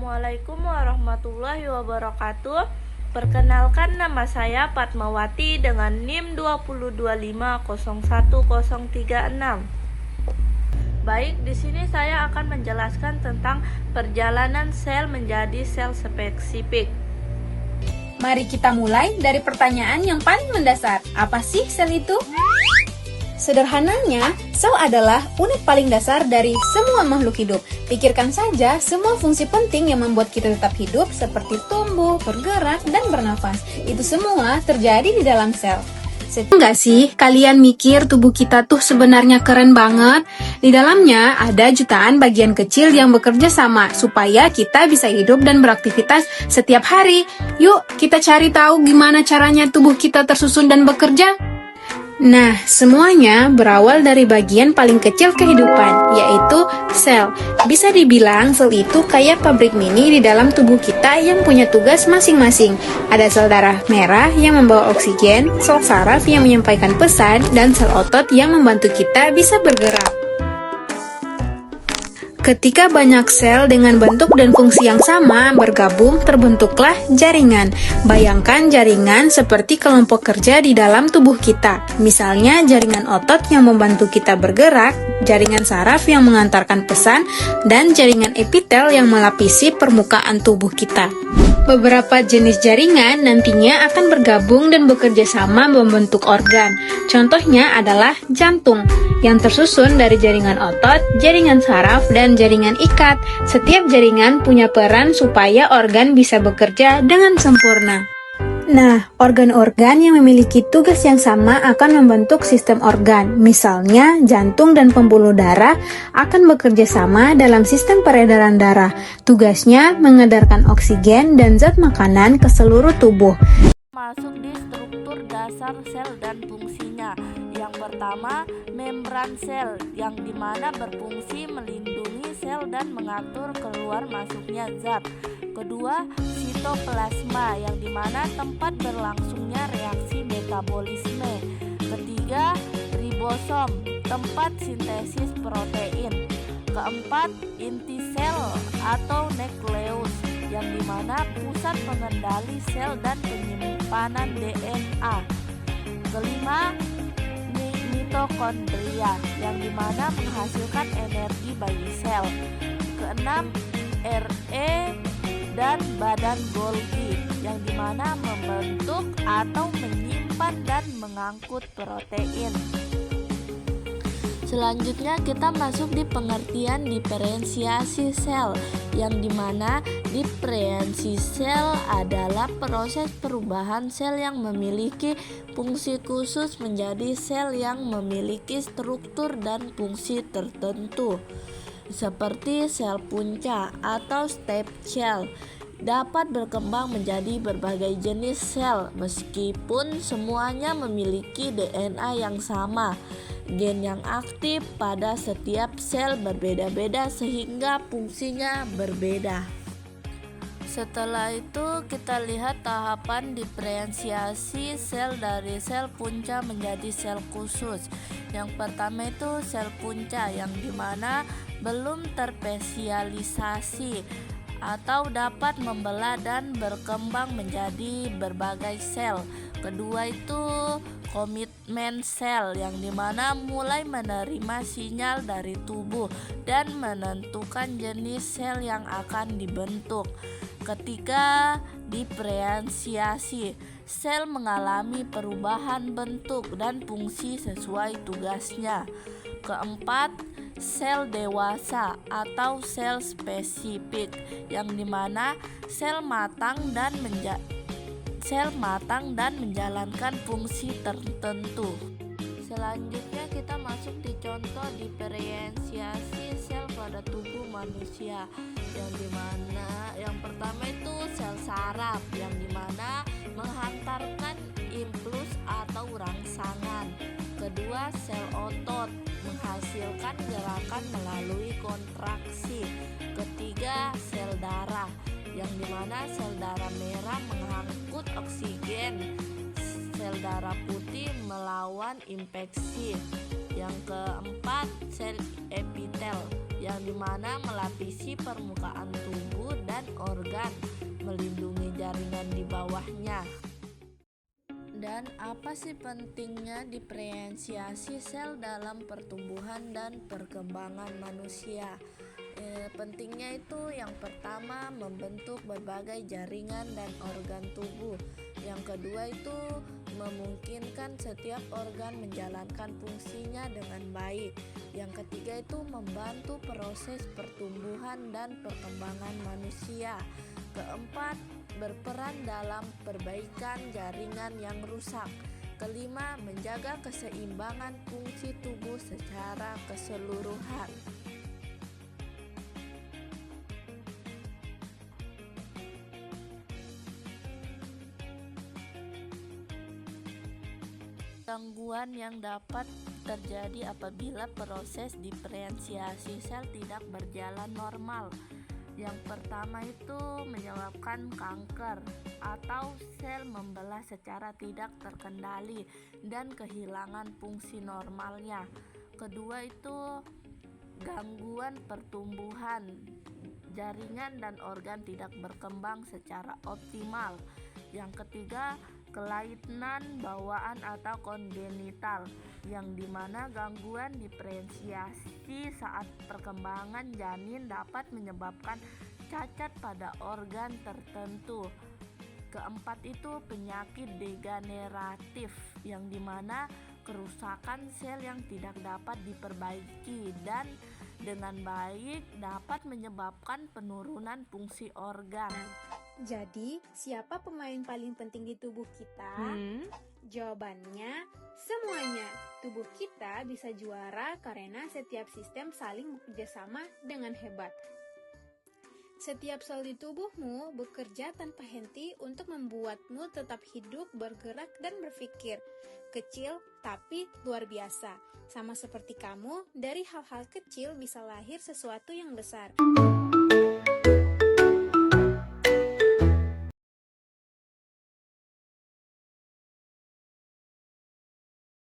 Assalamualaikum warahmatullahi wabarakatuh. Perkenalkan, nama saya Fatmawati dengan NIM 202501036. Baik, di sini saya akan menjelaskan tentang perjalanan sel menjadi sel spesifik. Mari kita mulai dari pertanyaan yang paling mendasar. Apa sih sel itu? Sederhananya, sel adalah unit paling dasar dari semua makhluk hidup. Pikirkan saja semua fungsi penting yang membuat kita tetap hidup seperti tumbuh, bergerak, dan bernafas. Itu semua terjadi di dalam sel. Enggak sih, kalian mikir tubuh kita tuh sebenarnya keren banget? Di dalamnya ada jutaan bagian kecil yang bekerja sama supaya kita bisa hidup dan beraktivitas setiap hari. Yuk, kita cari tahu gimana caranya tubuh kita tersusun dan bekerja. Nah, semuanya berawal dari bagian paling kecil kehidupan, yaitu sel. Bisa dibilang sel itu kayak pabrik mini di dalam tubuh kita yang punya tugas masing-masing. Ada sel darah merah yang membawa oksigen, sel saraf yang menyampaikan pesan, dan sel otot yang membantu kita bisa bergerak. Ketika banyak sel dengan bentuk dan fungsi yang sama bergabung, terbentuklah jaringan. Bayangkan jaringan seperti kelompok kerja di dalam tubuh kita. Misalnya jaringan otot yang membantu kita bergerak, jaringan saraf yang mengantarkan pesan, dan jaringan epitel yang melapisi permukaan tubuh kita. Beberapa jenis jaringan nantinya akan bergabung dan bekerja sama membentuk organ. Contohnya adalah jantung, yang tersusun dari jaringan otot, jaringan saraf, dan jaringan ikat. Setiap jaringan punya peran supaya organ bisa bekerja dengan sempurna. Nah, organ-organ yang memiliki tugas yang sama akan membentuk sistem organ. Misalnya, jantung dan pembuluh darah akan bekerja sama dalam sistem peredaran darah. Tugasnya mengedarkan oksigen dan zat makanan ke seluruh tubuh. Masuk di struktur dasar sel dan fungsinya. Yang pertama, membran sel, yang dimana berfungsi melindungi sel dan mengatur keluar masuknya zat. Kedua, sitoplasma, yang dimana tempat berlangsungnya reaksi metabolisme. Ketiga, ribosom, tempat sintesis protein. Keempat, inti sel atau nukleus, yang dimana pusat pengendali sel dan penyimpanan DNA. Kelima, mitokondria, yang dimana menghasilkan energi bagi sel. Keenam, RE dan badan Golgi, yang dimana membentuk atau menyimpan dan mengangkut protein. Selanjutnya kita masuk di pengertian diferensiasi sel, yang dimana diferensiasi sel adalah proses perubahan sel yang memiliki fungsi khusus menjadi sel yang memiliki struktur dan fungsi tertentu. Seperti sel punca atau stem cell dapat berkembang menjadi berbagai jenis sel meskipun semuanya memiliki DNA yang sama. Gen yang aktif pada setiap sel berbeda-beda sehingga fungsinya berbeda. Setelah itu kita lihat tahapan diferensiasi sel dari sel punca menjadi sel khusus. Yang pertama itu sel punca, yang dimana belum terspesialisasi atau dapat membelah dan berkembang menjadi berbagai sel. Kedua itu komitmen sel, yang dimana mulai menerima sinyal dari tubuh dan menentukan jenis sel yang akan dibentuk. Ketiga, diferensiasi sel mengalami perubahan bentuk dan fungsi sesuai tugasnya. Keempat, sel dewasa atau sel spesifik, yang dimana sel matang dan menjalankan fungsi tertentu. Selanjutnya kita masuk di contoh diferensiasi sel pada tubuh manusia, yang dimana yang pertama itu sel saraf, yang dimana menghantarkan impuls atau rangsangan. Kedua, sel otot, menghasilkan gerakan melalui kontraksi. Ketiga, sel darah, yang dimana sel darah merah mengangkut oksigen, sel darah putih melawan infeksi. Yang keempat, sel epitel, yang dimana melapisi permukaan tubuh dan organ, melindungi jaringan di bawahnya. Dan apa sih pentingnya diferensiasi sel dalam pertumbuhan dan perkembangan manusia? Pentingnya itu yang pertama membentuk berbagai jaringan dan organ tubuh. Yang kedua itu memungkinkan setiap organ menjalankan fungsinya dengan baik. Yang ketiga itu membantu proses pertumbuhan dan perkembangan manusia. Keempat, berperan dalam perbaikan jaringan yang rusak. Kelima, menjaga keseimbangan fungsi tubuh secara keseluruhan. Gangguan yang dapat terjadi apabila proses diferensiasi sel tidak berjalan normal. Yang pertama itu menyebabkan kanker atau sel membelah secara tidak terkendali dan kehilangan fungsi normalnya. Kedua itu gangguan pertumbuhan, jaringan dan organ tidak berkembang secara optimal. Yang ketiga, kelainan bawaan atau kongenital, yang dimana gangguan diferensiasi saat perkembangan janin dapat menyebabkan cacat pada organ tertentu. Keempat itu penyakit degeneratif, yang dimana kerusakan sel yang tidak dapat diperbaiki dan dengan baik dapat menyebabkan penurunan fungsi organ. Jadi, siapa pemain paling penting di tubuh kita? Jawabannya, semuanya. Tubuh kita bisa juara karena setiap sistem saling bekerjasama dengan hebat. Setiap sel di tubuhmu bekerja tanpa henti untuk membuatmu tetap hidup, bergerak, dan berpikir. Kecil, tapi luar biasa. Sama seperti kamu, dari hal-hal kecil bisa lahir sesuatu yang besar.